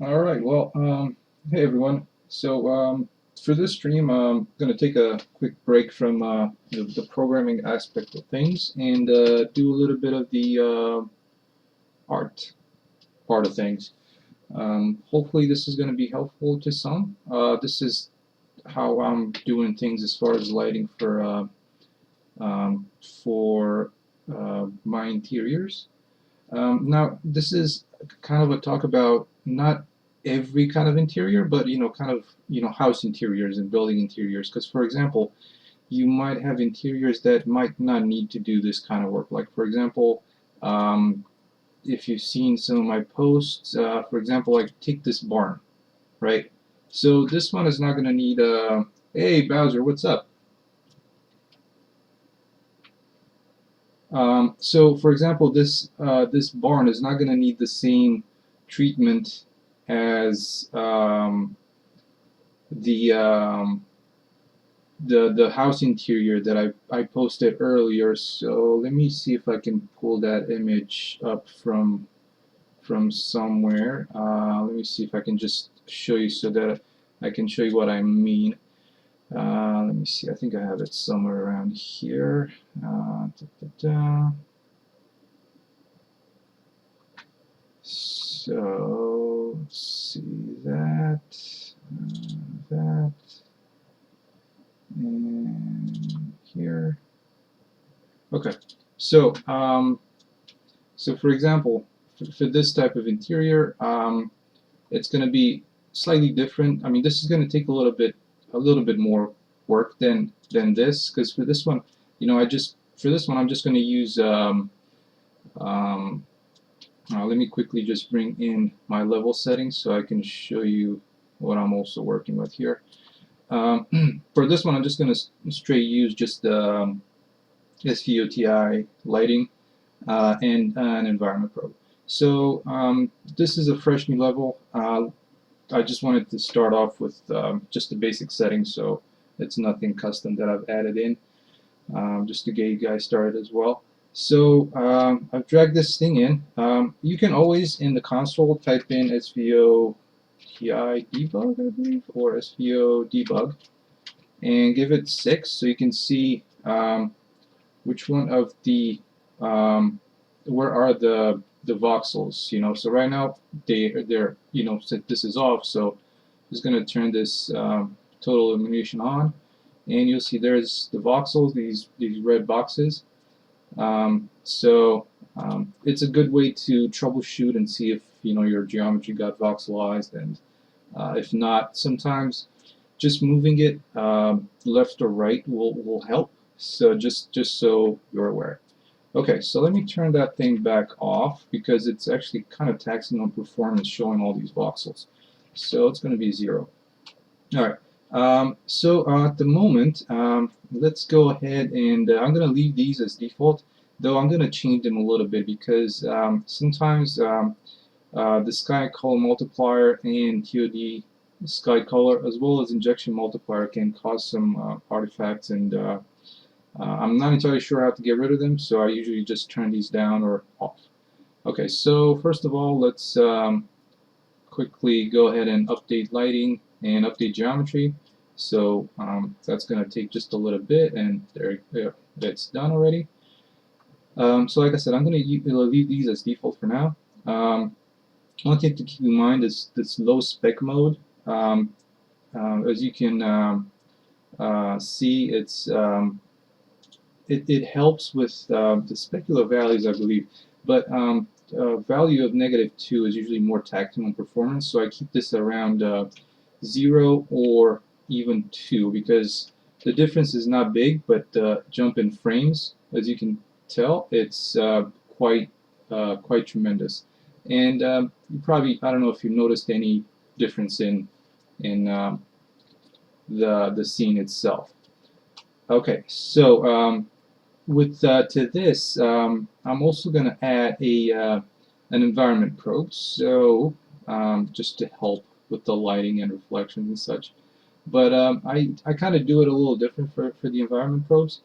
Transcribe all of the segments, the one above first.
All right. Well, hey everyone. For this stream, I'm going to take a quick break from the programming aspect of things and do a little bit of the art part of things. Hopefully, this is going to be helpful to some. This is how I'm doing things as far as lighting um, for my interiors. Now, this is kind of a talk about not every kind of interior, but kind of house interiors and building interiors. Because, for example, you might have interiors that might not need to do this kind of work. Like, for example, um, if you've seen some of my posts, for example, like take this barn, right? So this one is not going to need a, hey Bowser, what's up? So, for example, this barn is not going to need the same treatment as the um, the house interior that I posted earlier. So let me see if I can pull that image up from somewhere. Let me see if I can just show you so that I can show you what I mean. Let me see. I think I have it somewhere around here. Da, da, da. So let's see that, and here. Okay, so so for example, for this type of interior, it's going to be slightly different. I mean, this is going to take a little bit more work than this, because for this one, for this one, I'm just going to use. Um, Let me quickly just bring in my level settings so I can show you what I'm also working with here. For this one, I'm just going to straight use just the SVOTI lighting and an environment probe. So this is a fresh new level. I just wanted to start off with just the basic settings, so it's nothing custom that I've added in, just to get you guys started as well. So I've dragged this thing in. You can always in the console type in SVO TI debug, I believe, or SVO debug, and give it 6 so you can see which one of the where are the voxels. So right now they're since this is off, so I'm just going to turn this total illumination on, and you'll see there's the voxels, these red boxes. It's a good way to troubleshoot and see if your geometry got voxelized, and if not, sometimes just moving it left or right will help. So just so you're aware. Okay, so let me turn that thing back off because it's actually kind of taxing on performance showing all these voxels. So it's going to be 0. All right. At the moment, let's go ahead and I'm going to leave these as default, though I'm going to change them a little bit because sometimes the sky color multiplier and TOD sky color as well as injection multiplier can cause some artifacts, and I'm not entirely sure how to get rid of them, so I usually just turn these down or off. Okay, so first of all, let's quickly go ahead and update lighting and update geometry. So that's going to take just a little bit, and there, it's done already. So like I said, I'm going to leave these as default for now. One thing to keep in mind is this low spec mode. As you can see, it helps with the specular values, I believe, but value of -2 is usually more tactile in performance, so I keep this around 0 or even 2 because the difference is not big, but the jump in frames, as you can tell, it's quite tremendous. And you probably, I don't know if you noticed any difference in the scene itself. Okay, so to this, I'm also going to add an environment probe, so just to help with the lighting and reflections and such. But I kind of do it a little different for the environment probes.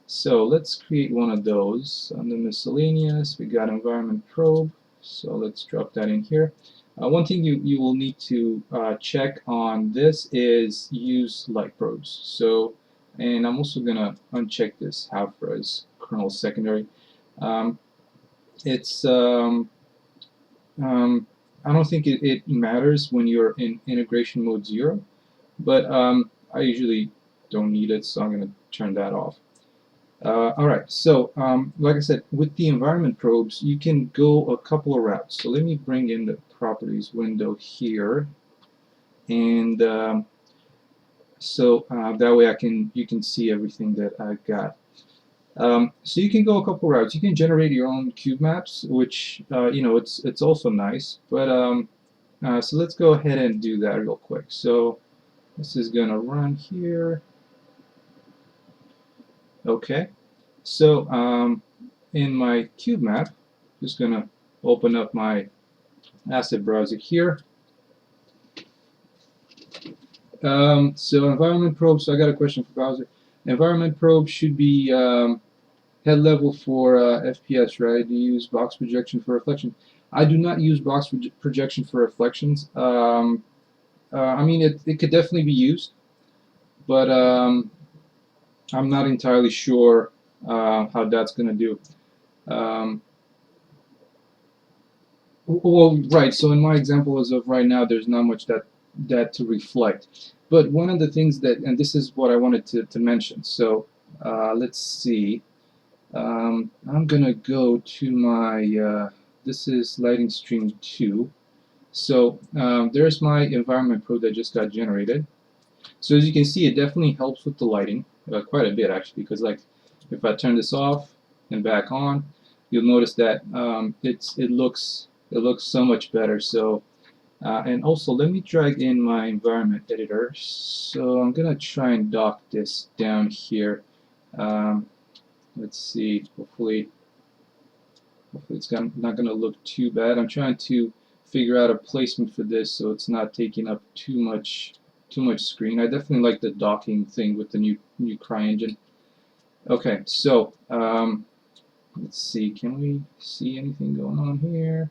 So let's create one of those. Under miscellaneous, we got environment probe. So let's drop that in here. One thing you will need to check on this is use light probes. So, and I'm also gonna uncheck this half res kernel secondary. Um, it's I don't think it matters when you're in integration mode 0, but I usually don't need it, so I'm gonna turn that off. Alright, so like I said, with the environment probes, you can go a couple of routes. So let me bring in the properties window here, and so that way you can see everything that I got. So you can go a couple routes. You can generate your own cube maps, which you know, it's also nice. But so let's go ahead and do that real quick. So this is gonna run here. Okay. So in my cube map, just gonna open up my asset browser here. So environment probe. So I got a question for browser. Environment probe should be head level for FPS, right? Do you use box projection for reflection? I do not use box projection for reflections. I mean, it could definitely be used, but I'm not entirely sure how that's going to do. Um, well, right. So in my example, as of right now, there's not much that to reflect. But one of the things that, and this is what I wanted to mention. So let's see. I'm gonna go to my. This is lighting stream 2. So there's my environment probe that just got generated. So as you can see, it definitely helps with the lighting quite a bit actually, because like if I turn this off and back on, you'll notice that it looks so much better. So and also let me drag in my environment editor. So I'm gonna try and dock this down here. Um, let's see. Hopefully it's not gonna look too bad. I'm trying to figure out a placement for this so it's not taking up too much screen. I definitely like the docking thing with the new Cryengine. Okay, so let's see. Can we see anything going on here?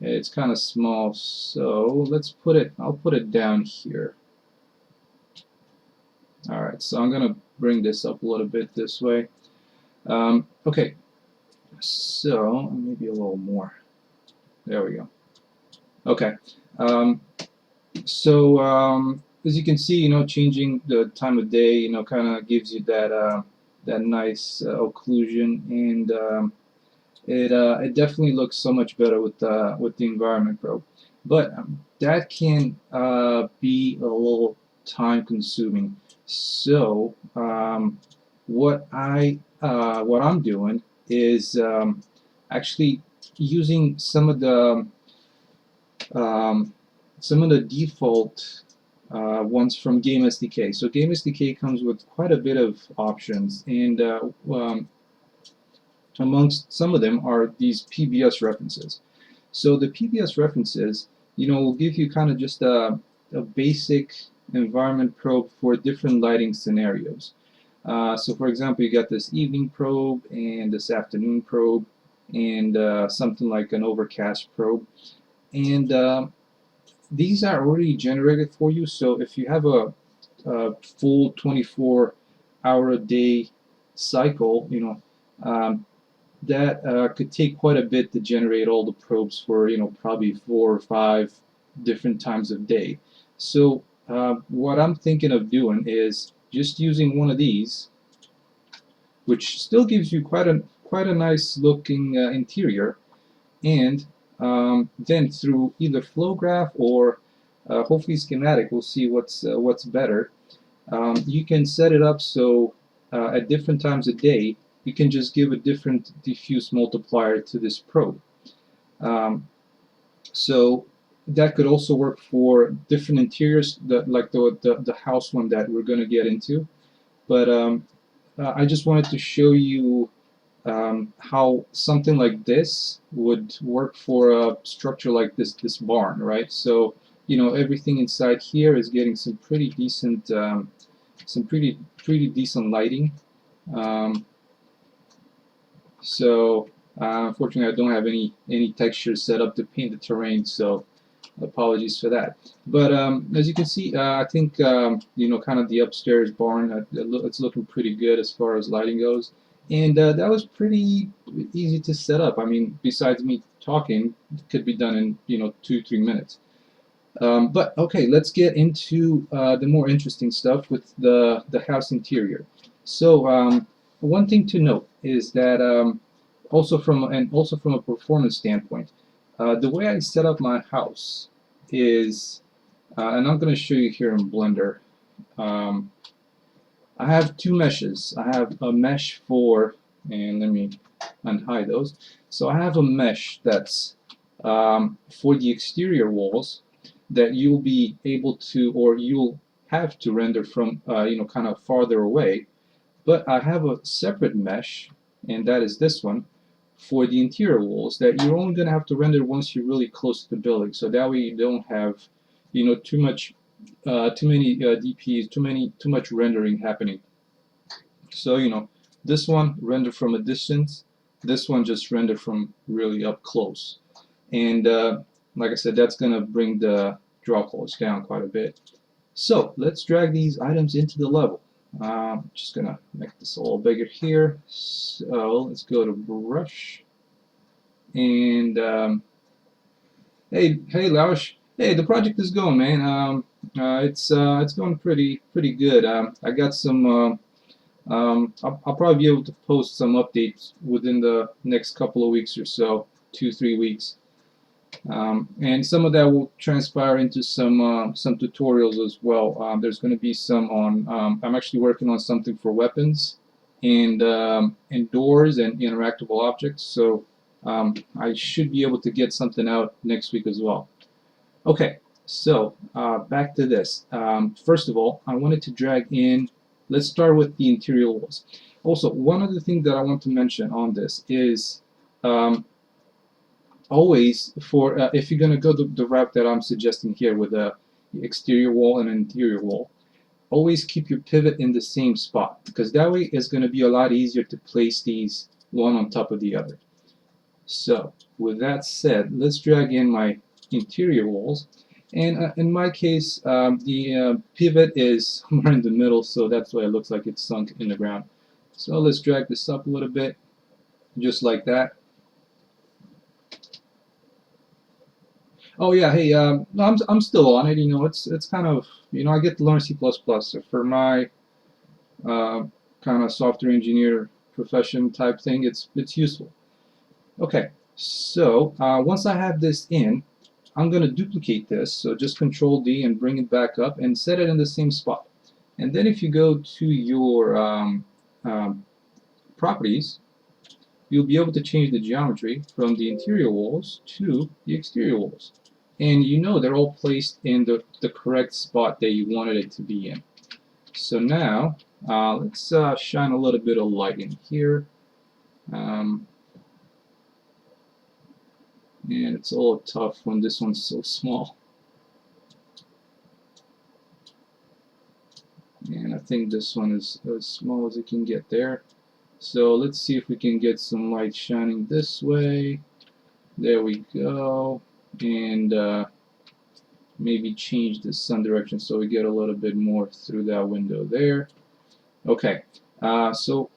It's kind of small, so let's put it. I'll put it down here. All right, so I'm gonna bring this up a little bit this way. Okay, so maybe a little more. There we go. Okay. Um, So as you can see, you know, changing the time of day, you know, kind of gives you that nice occlusion, and it definitely looks so much better with the environment probe. But that can be a little time consuming. So what I'm doing is actually using um, some of the default ones from Game SDK. So Game SDK comes with quite a bit of options, and amongst some of them are these PBS references. So the PBS references, you know, will give you kind of just a basic environment probe for different lighting scenarios. So for example, you got this evening probe and this afternoon probe and something like an overcast probe. And these are already generated for you. So if you have a full 24-hour a day cycle, you know, that could take quite a bit to generate all the probes for, you know, probably 4 or 5 different times of day. So what I'm thinking of doing is just using one of these, which still gives you quite a nice looking interior, and then through either flow graph or hopefully schematic, we'll see what's better. You can set it up so at different times a day, you can just give a different diffuse multiplier to this probe. So that could also work for different interiors, like the house one that we're going to get into. But I just wanted to show you how something like this would work for a structure like this barn, right? So you know, everything inside here is getting some pretty decent decent lighting. Um, so unfortunately, I don't have any textures set up to paint the terrain. So Apologies for that. But as you can see, I think kind of the upstairs barn, it's looking pretty good as far as lighting goes, and that was pretty easy to set up. I mean, besides me talking, it could be done in 2-3 minutes. But okay, let's get into the more interesting stuff with the house interior. So one thing to note is that also from a performance standpoint, the way I set up my house is, and I'm going to show you here in Blender. Um, I have two meshes. I have a mesh for, and let me unhide those. So I have a mesh that's for the exterior walls that you'll be able to, or you'll have to render from, kind of farther away. But I have a separate mesh, and that is this one, for the interior walls that you're only going to have to render once you're really close to the building. So that way you don't have, too many DPs, too much rendering happening. So this one render from a distance, this one just render from really up close, and like I said, that's gonna bring the draw close down quite a bit. So let's drag these items into the level. Just gonna make this a little bigger here. So let's go to brush, and hey Laush, hey, the project is going, man. It's going pretty good. I got some. I'll probably be able to post some updates within the next couple of weeks or so, 2-3 weeks, and some of that will transpire into some tutorials as well. There's going to be some on. I'm actually working on something for weapons and doors and interactable objects, so I should be able to get something out next week as well. Okay, so back to this. First of all, I wanted to drag in. Let's start with the interior walls. Also, one other thing that I want to mention on this is always for if you're going to go the route that I'm suggesting here with a exterior wall and an interior wall, always keep your pivot in the same spot, because that way it's going to be a lot easier to place these one on top of the other. So with that said, let's drag in my interior walls. And in my case, the pivot is somewhere in the middle, so that's why it looks like it's sunk in the ground. So let's drag this up a little bit, just like that. Oh yeah, hey, no, I'm still on it. It's kind of, I get to learn C++. So for my kind of software engineer profession type thing, it's useful. Okay, so once I have this in, I'm going to duplicate this, so just Control D and bring it back up and set it in the same spot. And then if you go to your properties, you'll be able to change the geometry from the interior walls to the exterior walls. And they're all placed in the correct spot that you wanted it to be in. So now, let's shine a little bit of light in here. And it's a little tough when this one's so small. And I think this one is as small as it can get there. So let's see if we can get some light shining this way. There we go. And maybe change the sun direction so we get a little bit more through that window there. Okay. So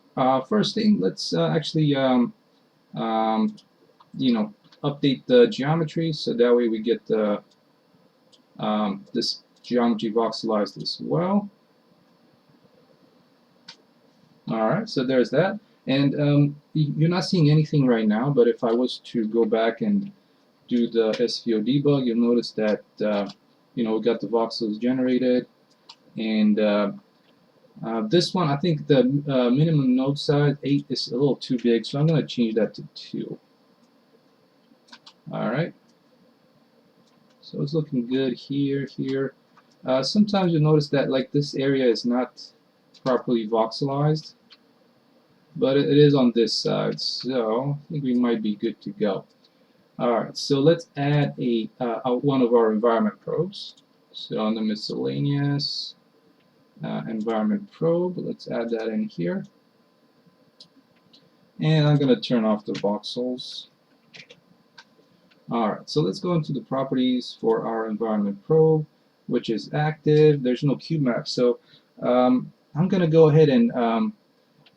first thing, let's actually update the geometry, so that way we get the this geometry voxelized as well. Alright, so there's that. And you're not seeing anything right now, but if I was to go back and do the SVO debug, you'll notice that we got the voxels generated, and this one, I think the minimum node size 8 is a little too big, so I'm going to change that to 2. Alright, so it's looking good here. Sometimes you'll notice that like this area is not properly voxelized, but it is on this side, so I think we might be good to go. Alright, so let's add one of our environment probes. So on the miscellaneous environment probe, let's add that in here. And I'm going to turn off the voxels. Alright, so let's go into the properties for our environment probe, which is active. There's no cube map, so I'm going to go ahead and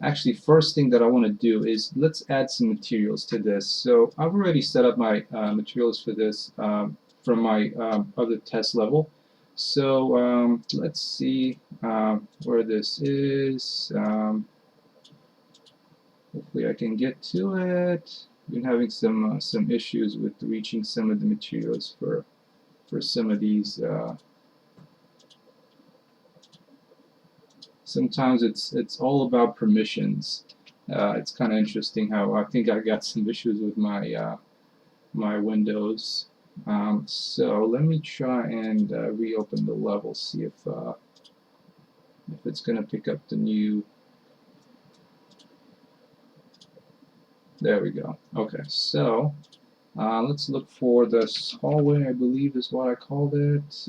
actually, first thing that I want to do is let's add some materials to this. So I've already set up my materials for this from my other test level. So let's see where this is. Hopefully I can get to it. Been having some issues with reaching some of the materials for some of these. Sometimes it's all about permissions. It's kind of interesting how I think I got some issues with my my Windows. So let me try and reopen the level, see if it's going to pick up the new. There we go. Okay, so let's look for this hallway, I believe is what I called it.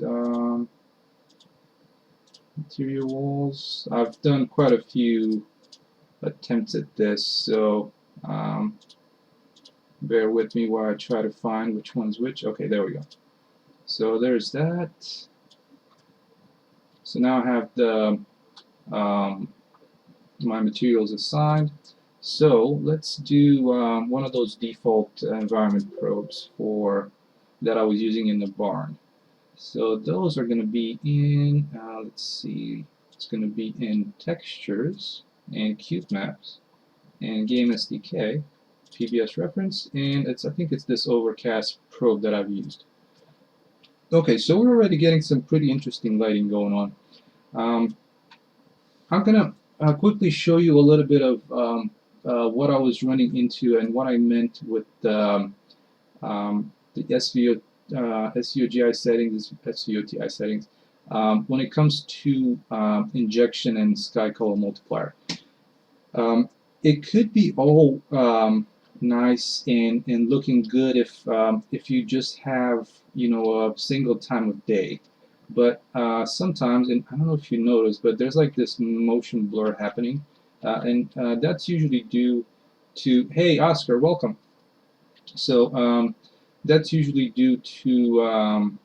Interior walls. I've done quite a few attempts at this, so bear with me while I try to find which one's which. Okay, there we go. So there's that. So now I have the my materials assigned. So let's do one of those default environment probes for that I was using in the barn. So those are going to be in, let's see, it's going to be in textures and cube maps and game SDK, PBS reference, and I think it's this overcast probe that I've used. Okay, so we're already getting some pretty interesting lighting going on. I'm going to quickly show you a little bit of what I was running into and what I meant with the SVOGI settings, SVOTI settings, when it comes to injection and sky color multiplier. It could be all nice and looking good if you just have a single time of day, but sometimes, and I don't know if you noticed, but there's like this motion blur happening, and that's usually due to, hey Oscar, welcome. So that's usually due to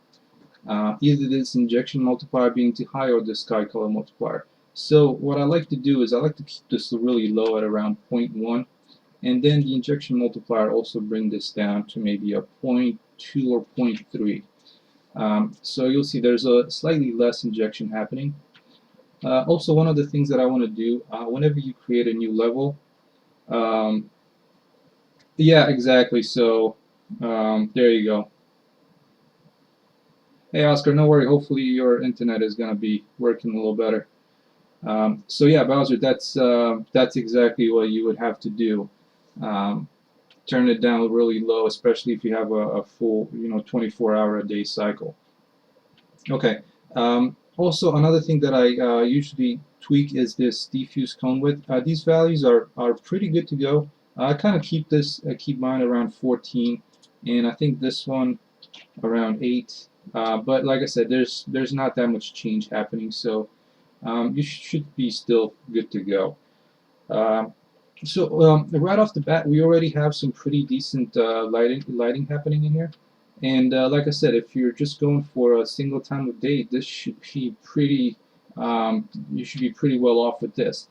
either this injection multiplier being too high or the sky color multiplier. So what I like to do is I like to keep this really low at around 0.1, and then the injection multiplier also bring this down to maybe a 0.2 or 0.3. So you'll see there's a slightly less injection happening. Also, one of the things that I want to do whenever you create a new level, yeah, exactly. So there you go. Hey Oscar, no worry. Hopefully your internet is going to be working a little better. So yeah, Bowser, that's exactly what you would have to do. Turn it down really low, especially if you have a full, 24-hour a day cycle. Okay. Also, another thing that I usually tweak is this diffuse cone width. These values are pretty good to go. I kind of keep mine around 14, and I think this one around 8. But like I said, there's not that much change happening, so you should be still good to go. So right off the bat, we already have some pretty decent lighting happening in here. And like I said, if you're just going for a single time of day, this should be pretty. You should be pretty well off with this.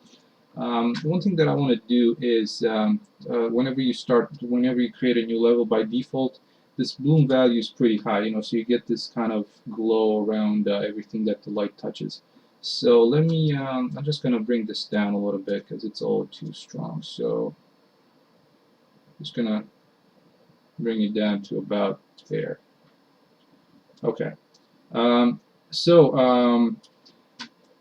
One thing that I want to do is whenever you create a new level, by default, this bloom value is pretty high. So you get this kind of glow around everything that the light touches. So let me, I'm just going to bring this down a little bit because it's all too strong. So I'm just going to bring it down to about there. Okay. So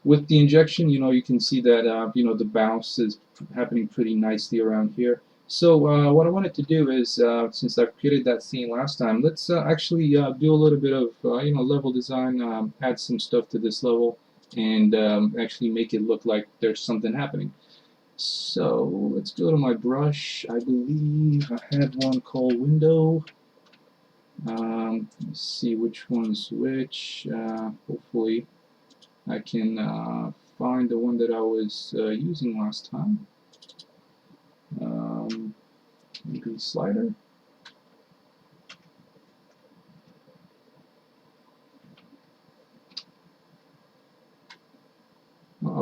with the injection, you can see that, the bounce is happening pretty nicely around here. So what I wanted to do is, since I've created that scene last time, let's actually do a little bit of, level design, add some stuff to this level, and actually make it look like there's something happening. So let's go to my brush. I believe I had one called window. Let's see which one's which. Hopefully I can find the one that I was using last time. Maybe slider.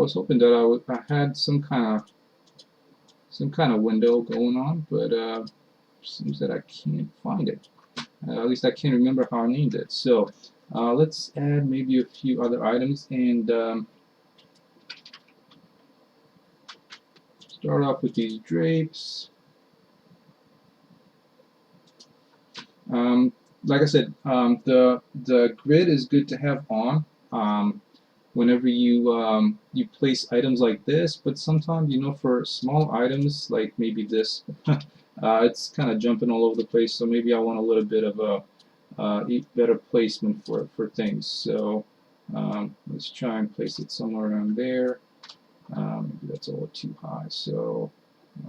was hoping that I had some kind of window going on, but seems that I can't find it. At least I can't remember how I named it. So let's add maybe a few other items and start off with these drapes. Like I said, the grid is good to have on whenever you place items like this. But sometimes, for small items like maybe this, it's kind of jumping all over the place. So maybe I want a little bit of a better placement for things. So let's try and place it somewhere around there. Maybe that's a little too high. So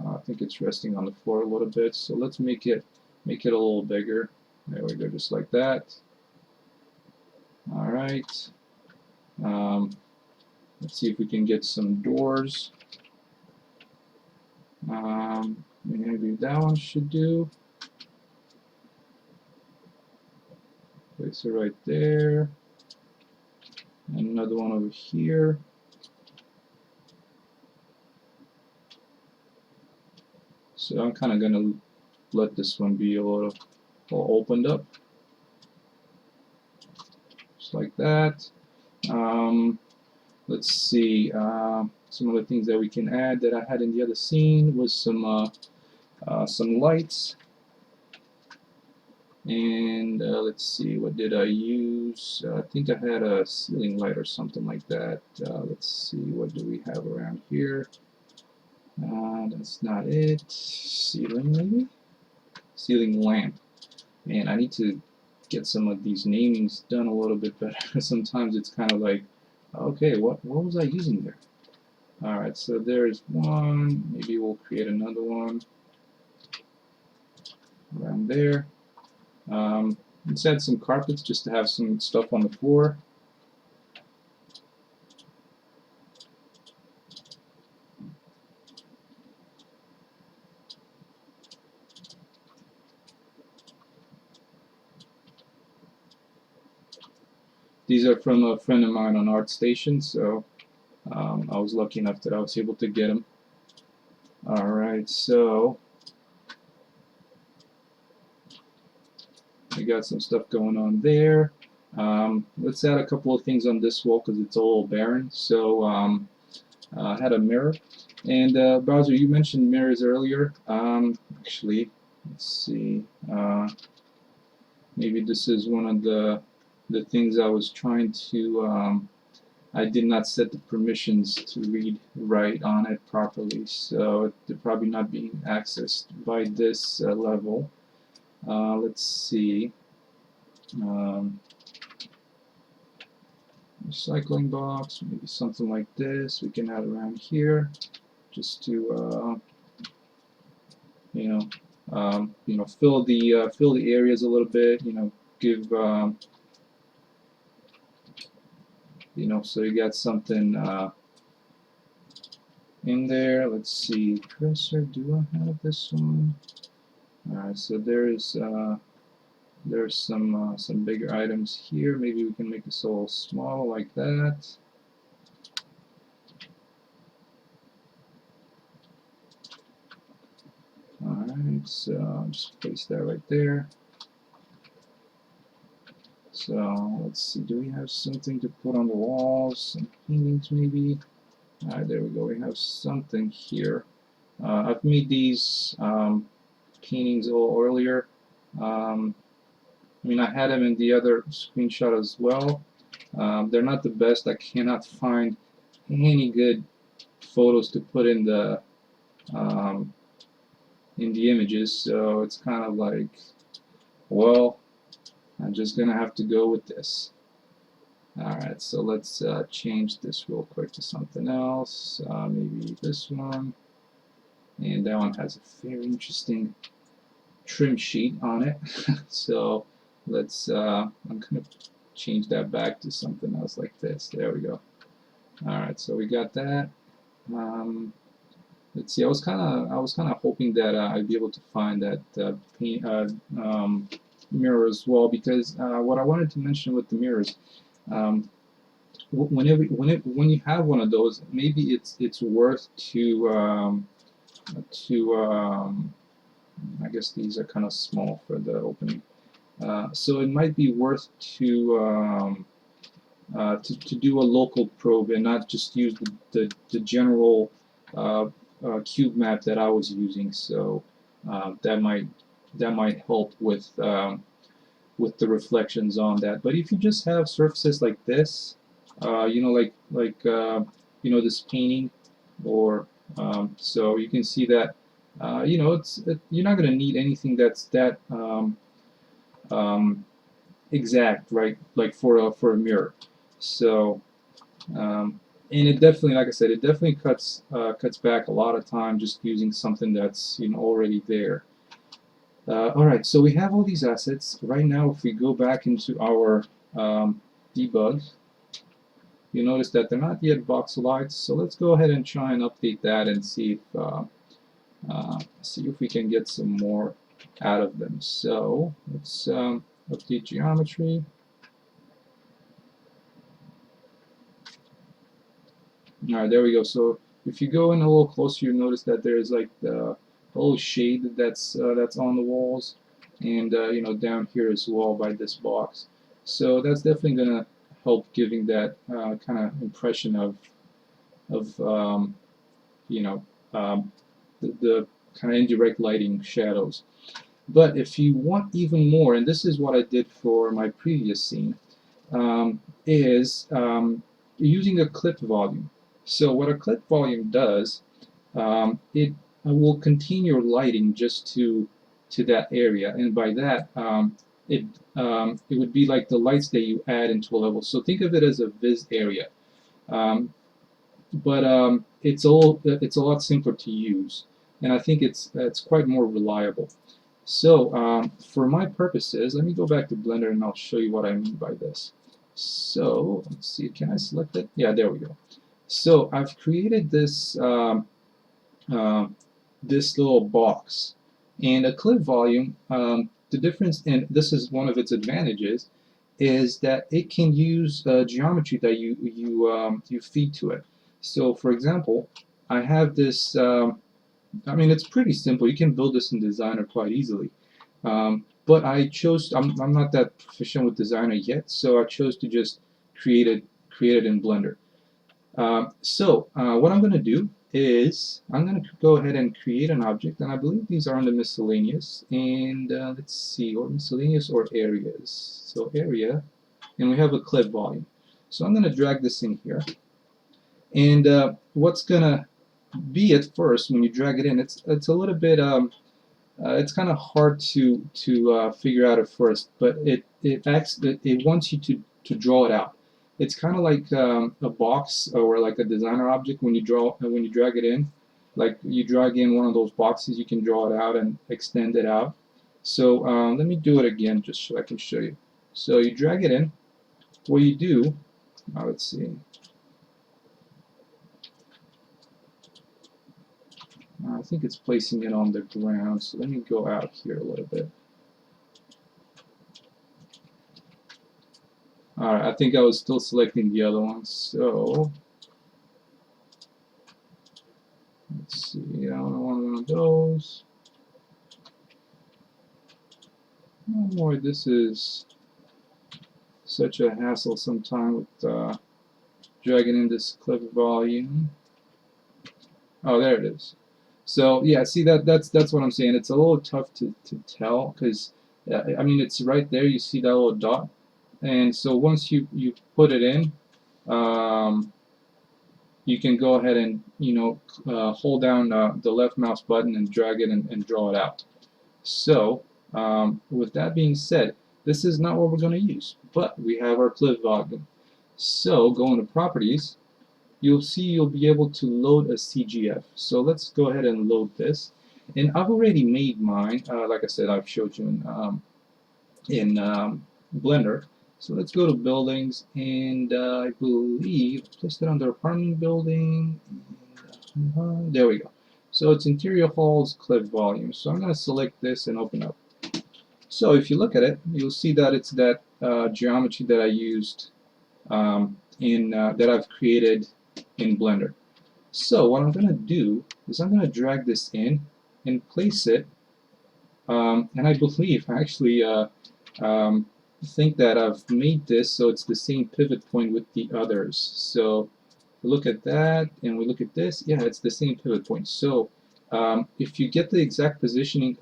I think it's resting on the floor a little bit. So let's make it a little bigger. There we go, just like that. All right. Let's see if we can get some doors. Maybe that one should do. Place it right there. And another one over here. So I'm kind of going to let this one be a little opened up. Just like that. Let's see. Some other things that we can add that I had in the other scene was some lights. And let's see, what did I use? I think I had a ceiling light or something like that. Let's see, what do we have around here? That's not it. Ceiling, maybe? Ceiling lamp. And I need to get some of these namings done a little bit better. Sometimes it's kind of like, okay, what was I using there? Alright, so there's one. Maybe we'll create another one around there. Let's add some carpets just to have some stuff on the floor. These are from a friend of mine on ArtStation, so I was lucky enough that I was able to get them. Alright, so we got some stuff going on there. Let's add a couple of things on this wall because it's a little barren. So I had a mirror. And Bowser, you mentioned mirrors earlier. Actually, let's see. Maybe this is one of the things I was trying to. I did not set the permissions to read write on it properly, so they're probably not being accessed by this level. Let's see. Recycling box, maybe something like this. We can add around here, just to fill the areas a little bit. Give so you got something in there. Let's see, cursor. Do I have this one? Alright, so there's some bigger items here. Maybe we can make this all small like that. Alright, so just place that right there. So let's see, do we have something to put on the walls? Some paintings maybe? Alright, there we go. We have something here. I've made these paintings a little earlier. I had them in the other screenshot as well. They're not the best. I cannot find any good photos to put in the images, so it's kind of like, well, I'm just gonna have to go with this. Alright, so let's change this real quick to something else. Maybe this one. And that one has a very interesting trim sheet on it. So let's I'm gonna change that back to something else like this. There we go. Alright, so we got that. Let's see, I was kinda hoping that I'd be able to find that mirror as well, because what I wanted to mention with the mirrors, when you have one of those, maybe it's worth to I guess these are kind of small for the opening. So it might be worth to do a local probe and not just use the general cube map that I was using. So that might help with the reflections on that. But if you just have surfaces like this, this painting, or so you can see that you're not going to need anything that's that um, exact, right? Like for a mirror. So and it definitely, like I said, it definitely cuts back a lot of time just using something that's already there. All right, so we have all these assets. Right now, if we go back into our debug, you notice that they're not yet voxelized. So let's go ahead and try and update that and see if we can get some more out of them. So let's update geometry. All right, there we go. So if you go in a little closer, you notice that there's like the little shade that's on the walls, and down here as well by this box. So that's definitely gonna help giving that kind of impression of you know the kind of indirect lighting shadows. But if you want even more, and this is what I did for my previous scene, is using a clip volume. So what a clip volume does, it will contain your lighting just to that area, and by that, it would be like the lights that you add into a level. So think of it as a viz area, but it's a lot simpler to use, and I think it's quite more reliable. So for my purposes, let me go back to Blender and I'll show you what I mean by this. So let's see, can I select it? Yeah, there we go. So I've created this little box, and a clip volume. The difference, and this is one of its advantages, is that it can use geometry that you feed to it. So for example, I have this. I mean, it's pretty simple. You can build this in Designer quite easily. But I'm not that proficient with Designer yet, so I chose to just create it in Blender. What I'm going to do is I'm going to go ahead and create an object, and I believe these are on the miscellaneous, and let's see, or miscellaneous or areas. So area, and we have a clip volume. So I'm going to drag this in here, and what's going to be at first when you drag it in, it's a little bit it's kind of hard to figure out at first, but it wants you to draw it out. It's kind of like a box or like a designer object when you drag it in. Like you drag in one of those boxes, you can draw it out and extend it out. So let me do it again just so I can show you. So you drag it in. What you do, let's see. I think it's placing it on the ground, so let me go out here a little bit. Alright, I think I was still selecting the other one, so let's see, I don't want one of those. Oh boy, this is such a hassle sometimes with dragging in this clip volume. Oh, there it is. So yeah, see that's what I'm saying. It's a little tough to tell because I mean it's right there. You see that little dot, and so once you put it in, you can go ahead and hold down the left mouse button and drag it and draw it out. So with that being said, this is not what we're going to use, but we have our clip volume. So go into properties. You'll be able to load a CGF. So let's go ahead and load this. And I've already made mine. Like I said, I've showed you in Blender. So let's go to buildings, and I believe I placed it under apartment building. There we go. So it's interior halls, clip volume. So I'm going to select this and open up. So if you look at it, you'll see that it's that geometry that I used in that I've created in Blender. So what I'm going to do is I'm going to drag this in and place it, and I believe I actually think that I've made this so it's the same pivot point with the others. So look at that, and we look at this. Yeah, it's the same pivot point. So if you get the exact positioning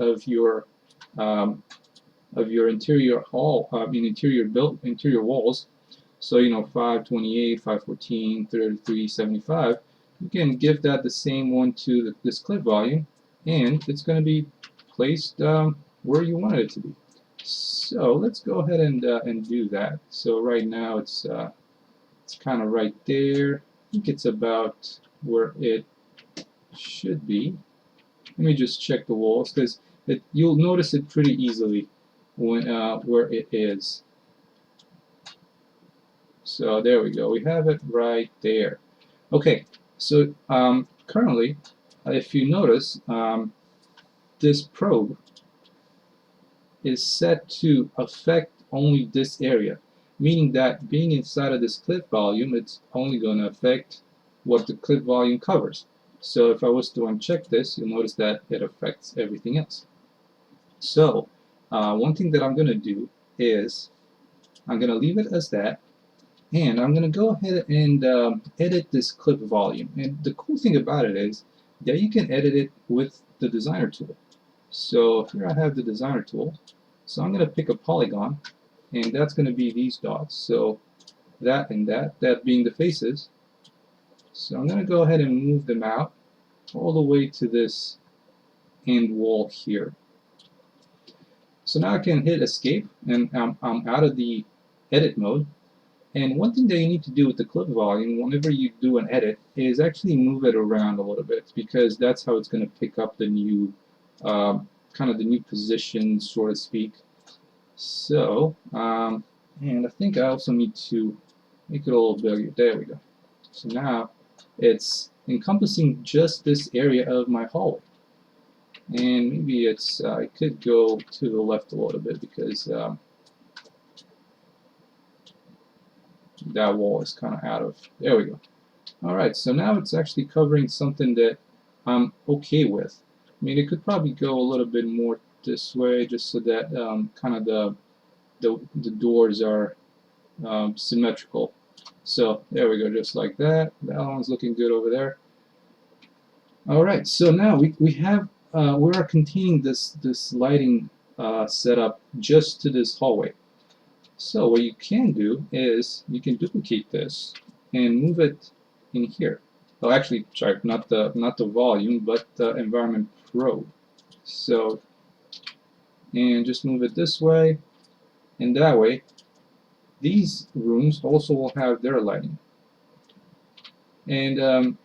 um, of your interior hall, interior walls, so 528, 514, 33, 75, you can give that the same one to this clip volume, and it's going to be placed where you want it to be. So let's go ahead and do that. So right now it's kind of right there. I think it's about where it should be. Let me just check the walls, because you'll notice it pretty easily when where it is. So there we go. We have it right there. Okay, so currently, if you notice, this probe is set to affect only this area, meaning that being inside of this clip volume, it's only going to affect what the clip volume covers. So if I was to uncheck this, you'll notice that it affects everything else. So one thing that I'm going to do is I'm going to leave it as that, and I'm going to go ahead and edit this clip volume. And the cool thing about it is that you can edit it with the designer tool. So here I have the designer tool. So I'm going to pick a polygon, and that's going to be these dots. So that and that being the faces. So I'm going to go ahead and move them out all the way to this end wall here. So now I can hit escape, and I'm out of the edit mode. And one thing that you need to do with the clip volume whenever you do an edit is actually move it around a little bit, because that's how it's going to pick up the new kind of the new position, so to speak. So and I think I also need to make it a little bigger. There we go. So now it's encompassing just this area of my hallway. And maybe it's I could go to the left a little bit, because that wall is kind of out of, there we go. Alright, so now it's actually covering something that I'm okay with. I mean, it could probably go a little bit more this way, just so that kind of the doors are symmetrical. So there we go, just like that. That one's looking good over there. Alright, so now we have we are containing this lighting setup just to this hallway. So what you can do is you can duplicate this and move it in here. Oh, actually, sorry, not the volume, but the environment probe. So, and just move it this way, and that way, these rooms also will have their lighting. And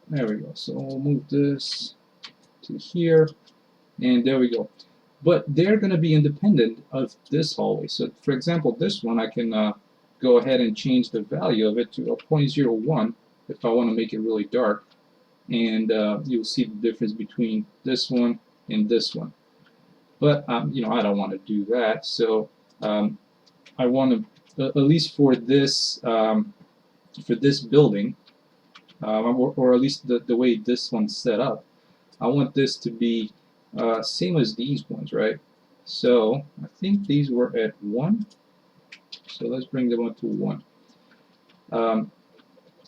there we go. So we'll move this to here, and there we go. But they're going to be independent of this hallway. So for example, this one I can go ahead and change the value of it to a 0.01 if I want to make it really dark, and you'll see the difference between this one and this one. But I don't want to do that, so I want to, at least for this building, or at least the way this one's set up, I want this to be same as these ones, right? So I think these were at 1. So let's bring them up to 1.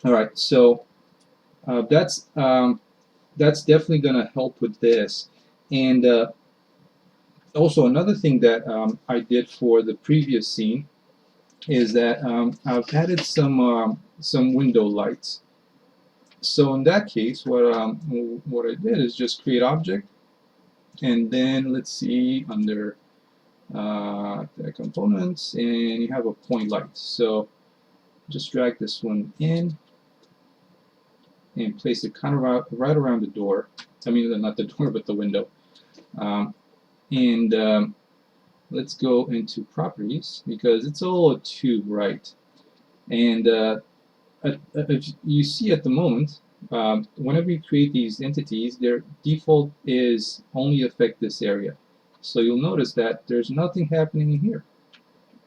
All right, so that's definitely going to help with this. And also another thing that I did for the previous scene is that I've added some window lights. So in that case, what I did is just create object, and then let's see, under the components, and you have a point light. So just drag this one in and place it kind of right around the door. I mean, not the door, but the window. And let's go into properties, because it's all a tube, right? And if you see at the moment, whenever you create these entities, their default is only affect this area. So you'll notice that there's nothing happening in here.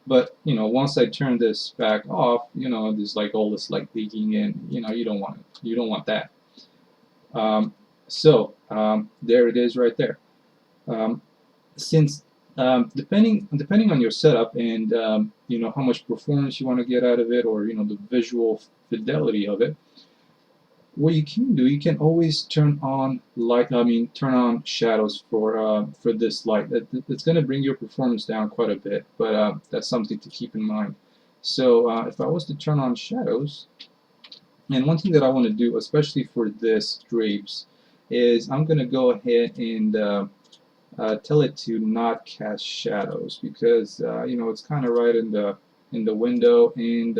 But you know, once I turn this back off, you know, there's like all this light leaking in. You know, you don't want it. You don't want that. There it is right there. Um, since depending on your setup and you know how much performance you want to get out of it, or you know the visual fidelity of it, what you can do, you can always turn on light. I mean, turn on shadows for this light. It's going to bring your performance down quite a bit, but that's something to keep in mind. So if I was to turn on shadows, and one thing that I want to do, especially for this drapes, is I'm going to go ahead and tell it to not cast shadows, because you know it's kind of right in the window, and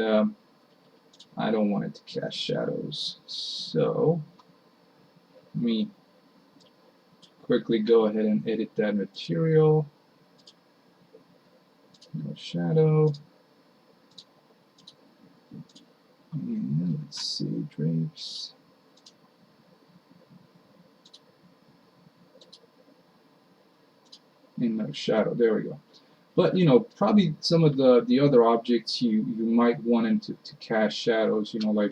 I don't want it to cast shadows. So let me quickly go ahead and edit that material. No shadow. And let's see, drapes. And no shadow. There we go. But you know, probably some of the other objects you might want them to cast shadows. You know, like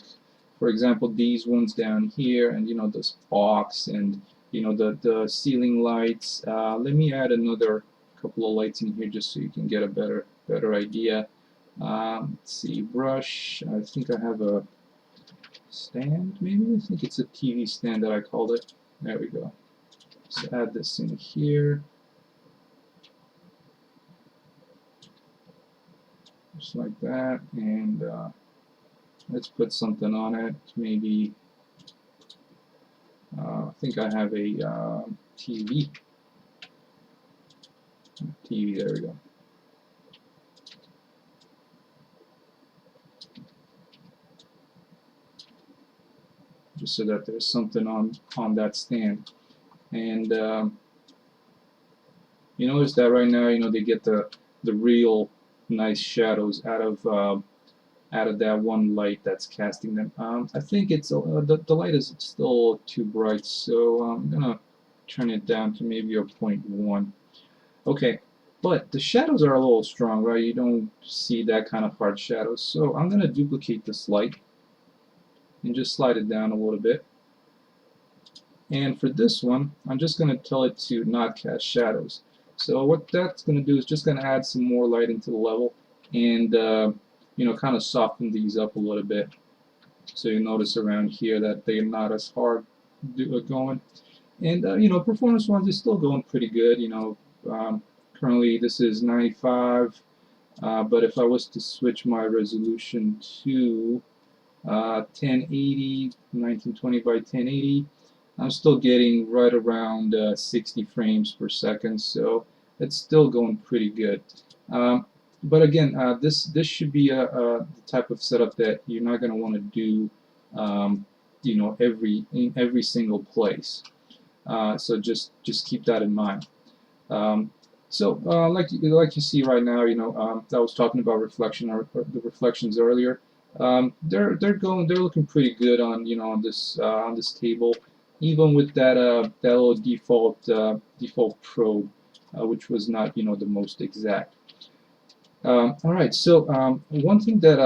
for example these ones down here, and you know this box, and you know the ceiling lights. Let me add another couple of lights in here just so you can get a better idea. Let's see, brush. I think I have a stand. Maybe I think it's a TV stand that I called it. There we go. So add this in here. Just like that, and let's put something on it. Maybe I think I have a TV. TV. There we go. Just so that there's something on that stand. And you notice that right now, you know, they get the real nice shadows out of that one light that's casting them. I think it's the light is still too bright, so I'm gonna turn it down to maybe a 0.1. Okay, but the shadows are a little strong, right? You don't see that kind of hard shadows. So I'm gonna duplicate this light and just slide it down a little bit. And for this one, I'm just gonna tell it to not cast shadows. So what that's gonna do is just gonna add some more light into the level, and you know, kind of soften these up a little bit. So you notice around here that they're not as hard going. And you know, performance-wise, it's still going pretty good. You know, currently this is 95, but if I was to switch my resolution to 1080, 1920 by 1080, I'm still getting right around 60 frames per second, so it's still going pretty good. But again, this should be the type of setup that you're not going to want to do, you know, in every single place. So just keep that in mind. Like you see right now, you know, I was talking about the reflections earlier. They're looking pretty good on, you know, on this table, even with that little default probe, which was not, you know, the most exact. All right, so one thing that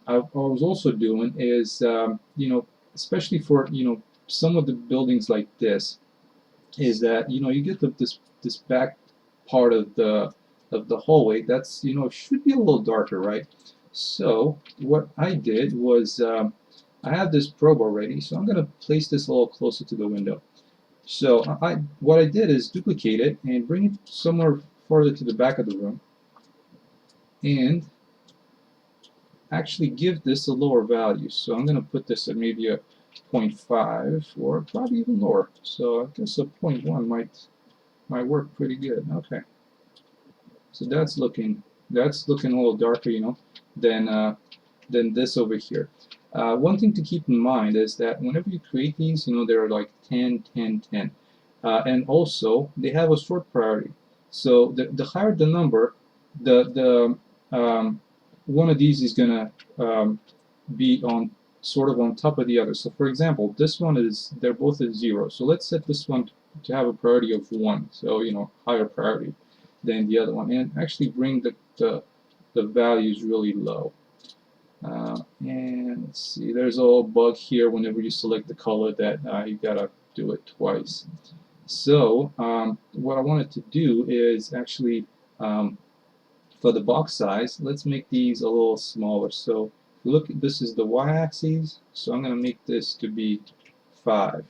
I was also doing is, you know, especially for, you know, some of the buildings like this, is that, you know, you get this back part of the hallway that's, you know, should be a little darker, right? So what I did was, I have this probe already, so I'm going to place this a little closer to the window. So what I did is duplicate it and bring it somewhere farther to the back of the room, and actually give this a lower value. So I'm going to put this at maybe a 0.5, or probably even lower. So I guess a 0.1 might work pretty good. Okay, so that's looking a little darker, you know, than this over here. One thing to keep in mind is that whenever you create these, you know, they're like 10, 10, 10. And also, they have a sort priority. So the higher the number, the one of these is gonna be on sort of on top of the other. So for example, this one they're both at 0. So let's set this one to have a priority of 1. So, you know, higher priority than the other one, and actually bring the the value is really low. And let's see, there's a little bug here whenever you select the color that you gotta do it twice. So what I wanted to do is actually for the box size, let's make these a little smaller. So look, this is the y-axis, so I'm going to make this to be 5.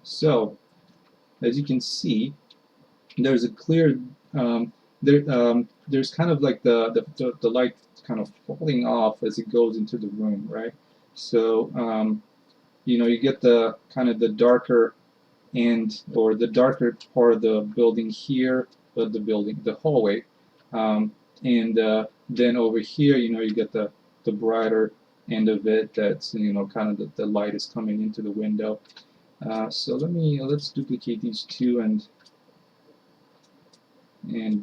So as you can see, there's a clear there's kind of like the light kind of falling off as it goes into the room, right? So you know, you get the kind of the darker end, or the darker part of the building here, the hallway, and then over here, you know, you get the brighter end of it. That's, you know, kind of the light is coming into the window. So let's duplicate these two and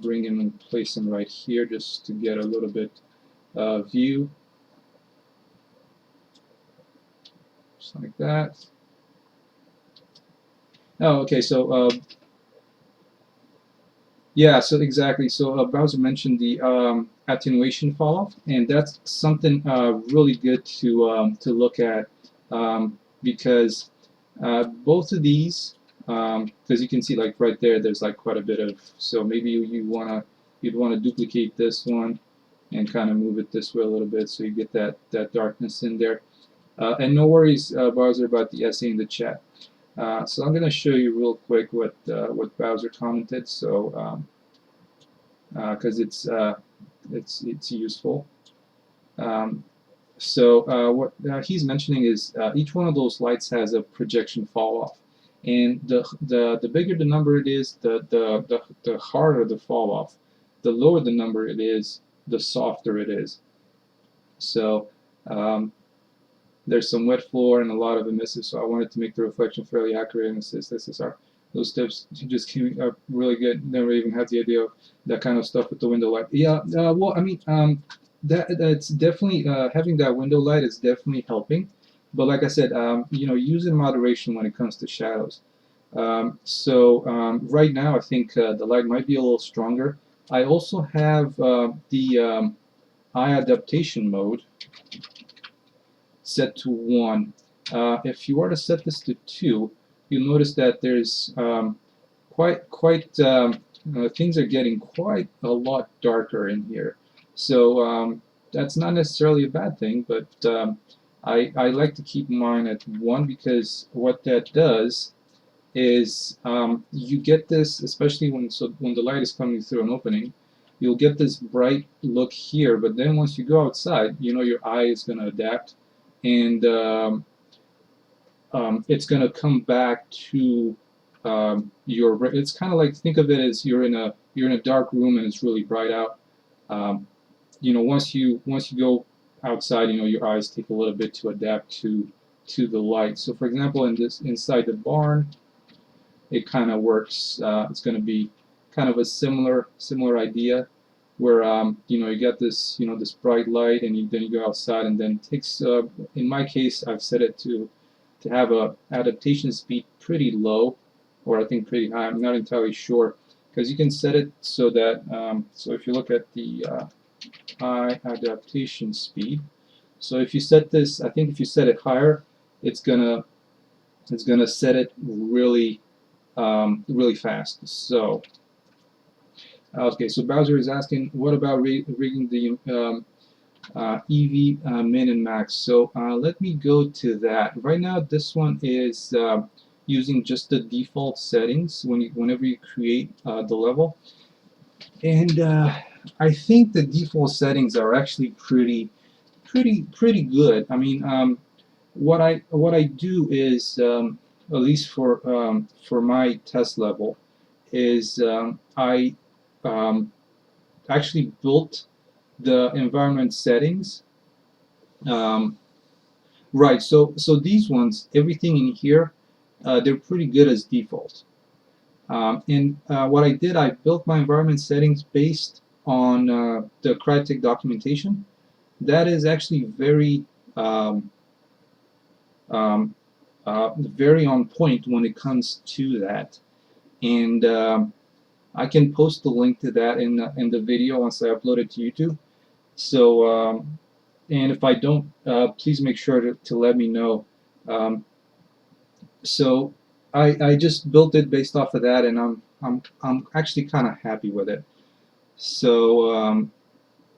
bring them and place them right here, just to get a little bit view, just like that. Oh, okay. So yeah, so exactly. So Bowser mentioned the attenuation fall off, and that's something really good to look at, because both of these, because you can see like right there, there's like quite a bit of. So maybe you'd wanna duplicate this one and kind of move it this way a little bit, so you get that darkness in there. And no worries, Bowser, about the essay in the chat. So I'm going to show you real quick what Bowser commented. So because it's useful. So what what he's mentioning is each one of those lights has a projection fall off, and the bigger the number it is, the harder the fall off. The lower the number it is, the softer it is. So there's some wet floor and a lot of emissive, so I wanted to make the reflection fairly accurate and assist SSR. Those tips just came up really good. Never even had the idea of that kind of stuff with the window light. Yeah, well, I mean, that's definitely having that window light is definitely helping. But like I said, you know, use in moderation when it comes to shadows. Right now, I think the light might be a little stronger. I also have the eye adaptation mode set to 1. If you were to set this to 2, you'll notice that there's things are getting quite a lot darker in here. So that's not necessarily a bad thing, but I like to keep mine at 1, because what that does is you get this, especially when the light is coming through an opening, you'll get this bright look here, but then once you go outside, you know, your eye is going to adapt, and it's going to come back to it's kind of like, think of it as you're in a dark room and it's really bright out. You know, once you go outside, you know, your eyes take a little bit to adapt to the light. So for example, inside the barn, it kind of works. It's going to be kind of a similar idea, where you know, you get this, you know, this bright light, and then you go outside, and then it takes in my case, I've set it to have a adaptation speed pretty low, or I think pretty high. I'm not entirely sure, because you can set it so that so if you look at the eye adaptation speed, so if you set this, I think if you set it higher, it's gonna set it really really fast. So okay, so Bowser is asking, what about rigging the EV min and max? So let me go to that. Right now, this one is using just the default settings whenever you create the level, and I think the default settings are actually pretty good. I mean, what I do is, at least for my test level, is I actually built the environment settings. Um, right, so these ones, everything in here, they're pretty good as default. And what I did, I built my environment settings based on the Crytek documentation. That is actually um, very on point when it comes to that. And I can post the link to that in the video once I upload it to YouTube. So and if I don't, please make sure to let me know. Um, so I just built it based off of that, and I'm actually kind of happy with it. So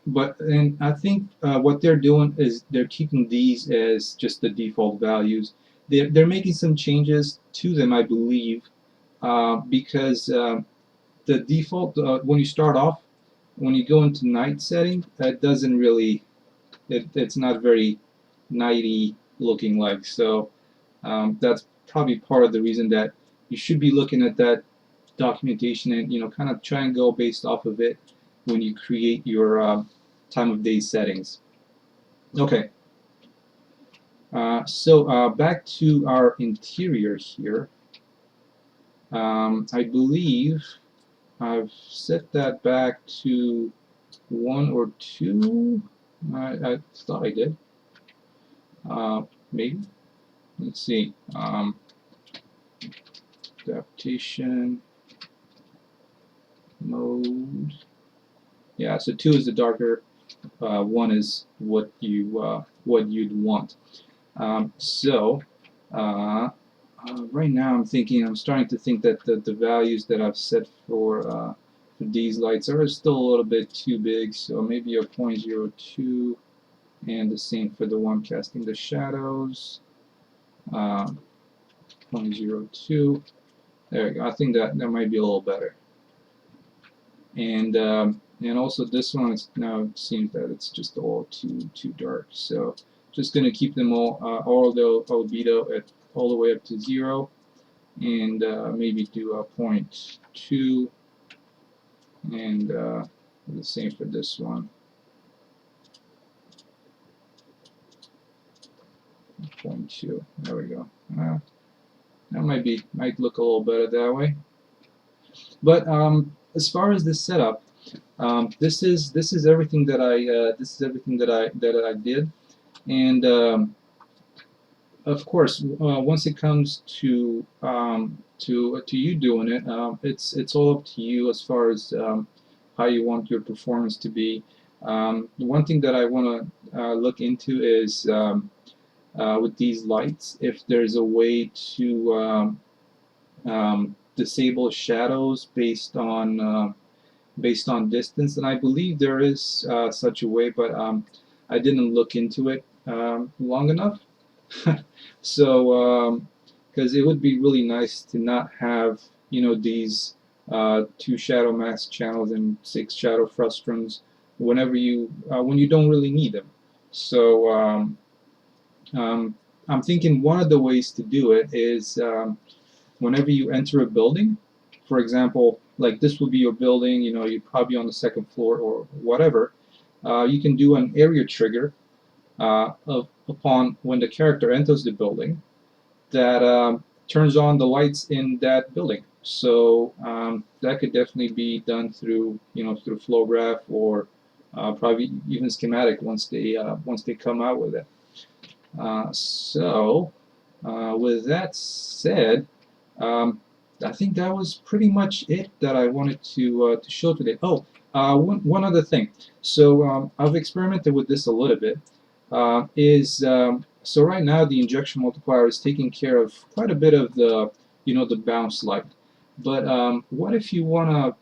but and I think what they're doing is they're keeping these as just the default values. They're making some changes to them, I believe, because the default when you start off, when you go into night setting, that doesn't really it's not very nighty looking like. So that's probably part of the reason that you should be looking at that documentation and kind of try and go based off of it when you create your time of day settings. Okay, so back to our interior here. I believe I've set that back to 1 or 2. I thought I did. Maybe. Let's see. Adaptation mode. Yeah, so 2 is the darker. 1 is what you'd want. So right now I'm starting to think that the values that I've set for these lights are still a little bit too big, so maybe a 0.02, and the same for the one casting the shadows. 0.02. There we go. I think that might be a little better. And also this one is now it seems that it's just all too dark. So just gonna keep them all the albedo at all the way up to 0, and maybe do a 0.2, and the same for this one. 0.2. There we go. That might look a little better that way. But as far as this setup, this is everything that I did, and of course, once it comes to you doing it, it's all up to you as far as how you want your performance to be. The one thing that I want to look into is with these lights, if there's a way to disable shadows based on distance, and I believe there is such a way, but I didn't look into it long enough. So because it would be really nice to not have these 2 shadow mask channels and 6 shadow frustrums whenever when you don't really need them. So I'm thinking one of the ways to do it is whenever you enter a building, for example, like this will be your building, you're probably on the 2nd floor or whatever, you can do an area trigger upon when the character enters the building that turns on the lights in that building. So that could definitely be done through through flow graph, or probably even schematic once they come out with it. So with that said, I think that was pretty much it that I wanted to show today. Oh, one other thing. So I've experimented with this a little bit. So right now the injection multiplier is taking care of quite a bit of the the bounce light. But what if you wanna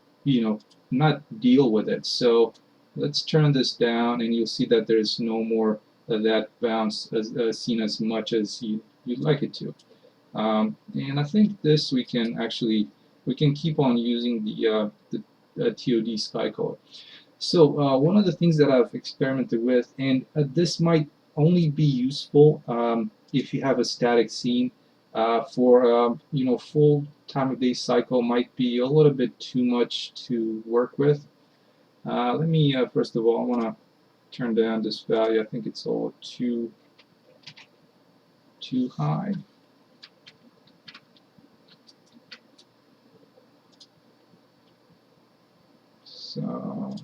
not deal with it? So let's turn this down, and you'll see that there's no more of that bounce seen as much as you'd like it to. And I think this we can keep on using the TOD sky color. So one of the things that I've experimented with, and this might only be useful if you have a static scene, for full time of day cycle might be a little bit too much to work with. Let me first of all, I want to turn down this value. I think it's all too high. So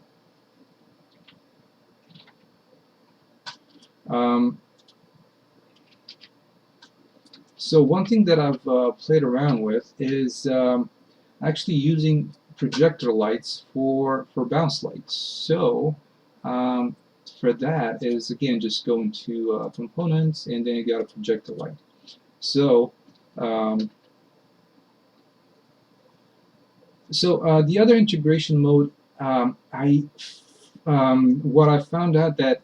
so one thing that I've played around with is actually using projector lights for bounce lights. So for that is again just go into components, and then you got a projector light. So um, the other integration mode, what I found out that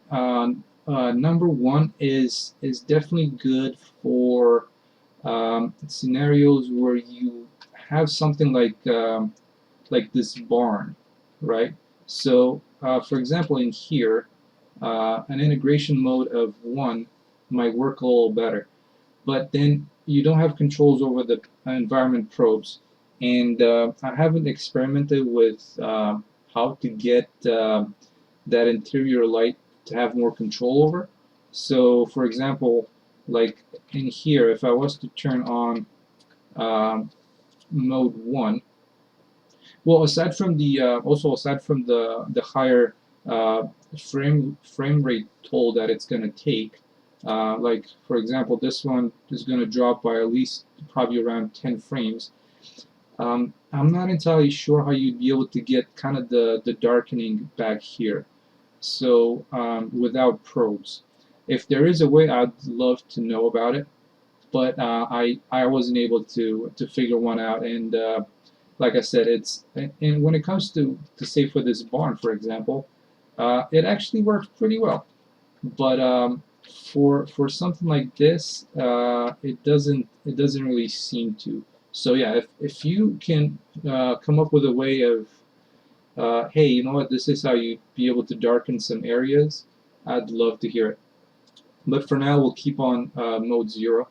number one is definitely good for scenarios where you have something like this barn, right? So, for example, in here, an integration mode of 1 might work a little better, but then you don't have controls over the environment probes. And I haven't experimented with how to get that interior light to have more control over. So, for example, like in here, if I was to turn on mode 1, well, aside from the higher frame rate toll that it's going to take, like for example, this one is going to drop by at least probably around 10 frames. I'm not entirely sure how you'd be able to get kind of the darkening back here. So without probes, if there is a way, I'd love to know about it. But I wasn't able to figure one out, and like I said, it's and when it comes to say for this barn, for example, it actually works pretty well. But for something like this, it doesn't really seem to. So yeah, if you can come up with a way of hey, you know what, this is how you be able to darken some areas, I'd love to hear it. But for now, we'll keep on mode 0.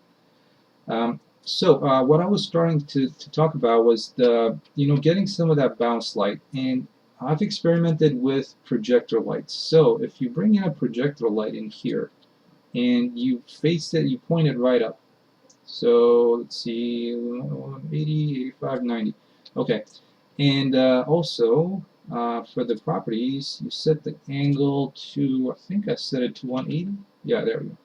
What I was starting to talk about was getting some of that bounce light, and I've experimented with projector lights. So if you bring in a projector light in here and you face it, you point it right up. So let's see, 80, 85, 90. Okay, and also for the properties, you set the angle to, I think I set it to 180. Yeah, there we go.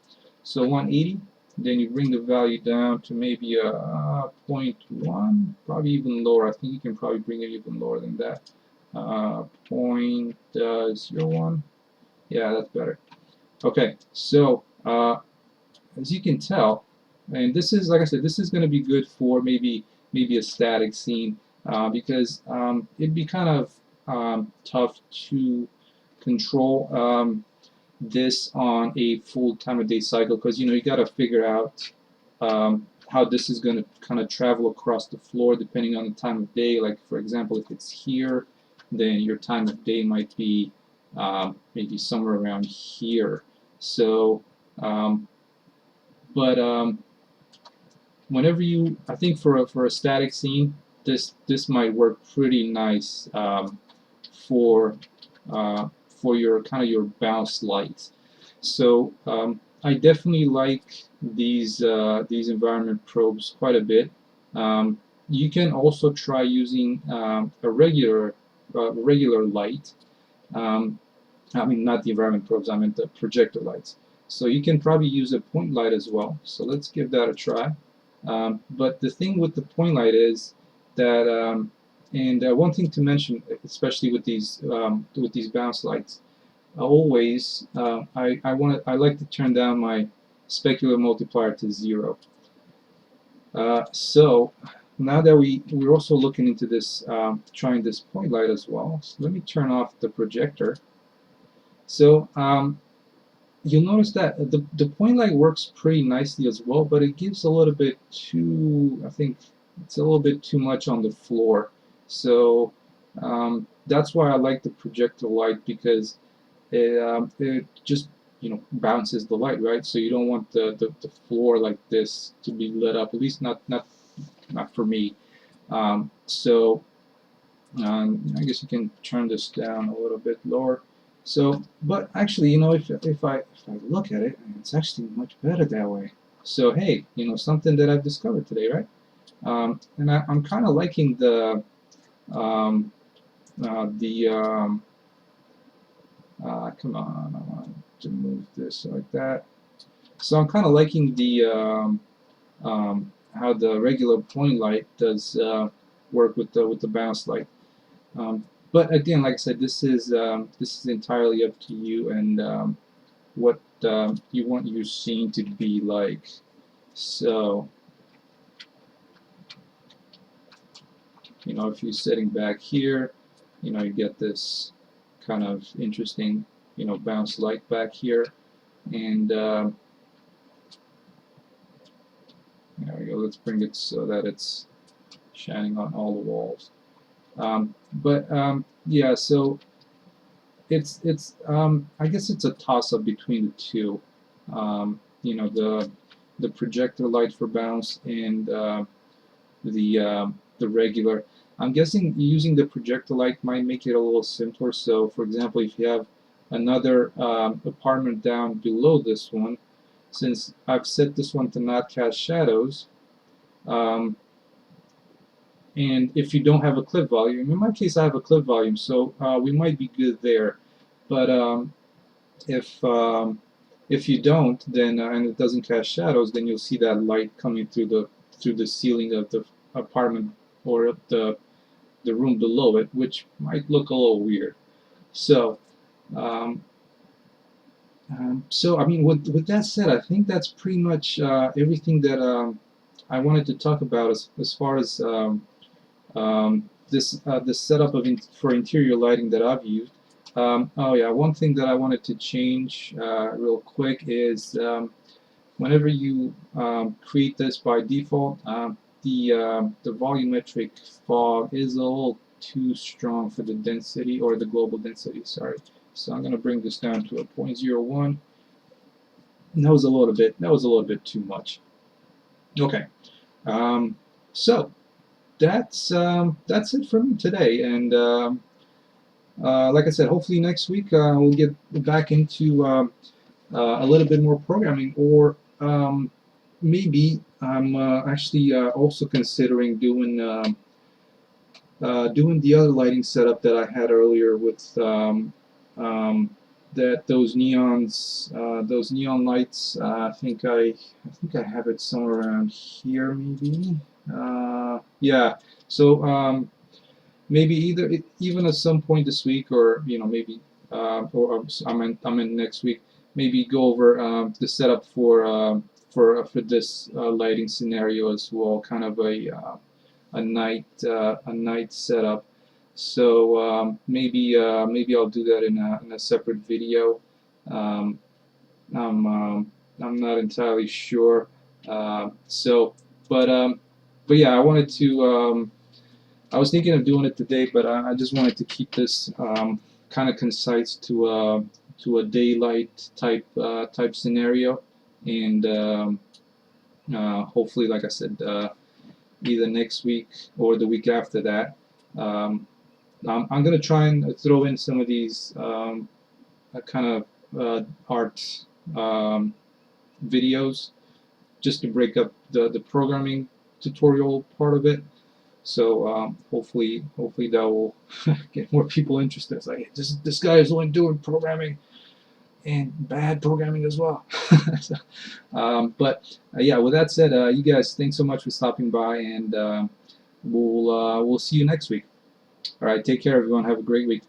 So 180. Then you bring the value down to maybe a 0.1, probably even lower. I think you can probably bring it even lower than that. 0.01. Yeah, that's better. Okay, so as you can tell, and this is, like I said, this is going to be good for maybe a static scene because it'd be kind of tough to control this on a full time of day cycle, because you got to figure out how this is going to kind of travel across the floor depending on the time of day. Like for example, if it's here, then your time of day might be maybe somewhere around here. So but whenever I think for a static scene, this might work pretty nice for your kind of your bounce lights. So I definitely like these environment probes quite a bit. You can also try using a regular light. I mean, not the environment probes, I meant the projector lights. So you can probably use a point light as well. So let's give that a try. But the thing with the point light is that, and one thing to mention, especially with these bounce lights, always I like to turn down my specular multiplier to 0. So now that we're also looking into this, trying this point light as well. So let me turn off the projector. So you'll notice that the point light works pretty nicely as well, but it gives a little bit too, I think it's a little bit too much on the floor. So that's why I like the projector light, because it just bounces the light, right? So you don't want the floor like this to be lit up, at least not for me. I guess you can turn this down a little bit lower. So, but actually, if I look at it, it's actually much better that way. So hey, something that I've discovered today, right? And I'm kind of liking um, the come on, I want to move this like that. So I'm kind of liking the how the regular point light does work with the bounce light. But again, like I said, this is entirely up to you and what you want your scene to be like. So, you know, if you're sitting back here, you know, you get this kind of interesting, you know, bounce light back here, and there we go. Let's bring it so that it's shining on all the walls. Yeah, so it's I guess it's a toss-up between the two. You know, the projector light for bounce and the regular. I'm guessing using the projector light might make it a little simpler. So, for example, if you have another apartment down below this one, since I've set this one to not cast shadows, um, and if you don't have a clip volume, in my case I have a clip volume, so we might be good there. But if if you don't, then and it doesn't cast shadows, then you'll see that light coming through the ceiling of the apartment or the room below it, which might look a little weird. So, um, so I mean, with that said, I think that's pretty much everything that I wanted to talk about as far as this setup for interior lighting that I've used. Oh yeah, one thing that I wanted to change real quick is whenever you create this by default, the volumetric fog is a little too strong for the density or the global density. Sorry, so I'm going to bring this down to a 0.01. That was a little bit. That was a little bit too much. Okay, so that's it for me today, and like I said, hopefully next week we'll get back into a little bit more programming, or maybe I'm actually also considering doing the other lighting setup that I had earlier with those those neon lights. I think I have it somewhere around here, maybe. Yeah. So maybe even at some point this week, or you know, maybe or I'm in next week. Maybe go over the setup for this lighting scenario as well, kind of a night setup. So maybe I'll do that in a separate video. Um, I'm not entirely sure. So, but but yeah, I wanted to. I was thinking of doing it today, but I just wanted to keep this kind of concise to a daylight type scenario, and hopefully, like I said, either next week or the week after that. Um, I'm gonna try and throw in some of these kind of art videos just to break up the programming tutorial part of it. So hopefully that will get more people interested. It's like this guy is only doing programming and bad programming as well. So, but yeah, with that said, you guys, thanks so much for stopping by, and we'll see you next week. All right, take care, everyone. Have a great week.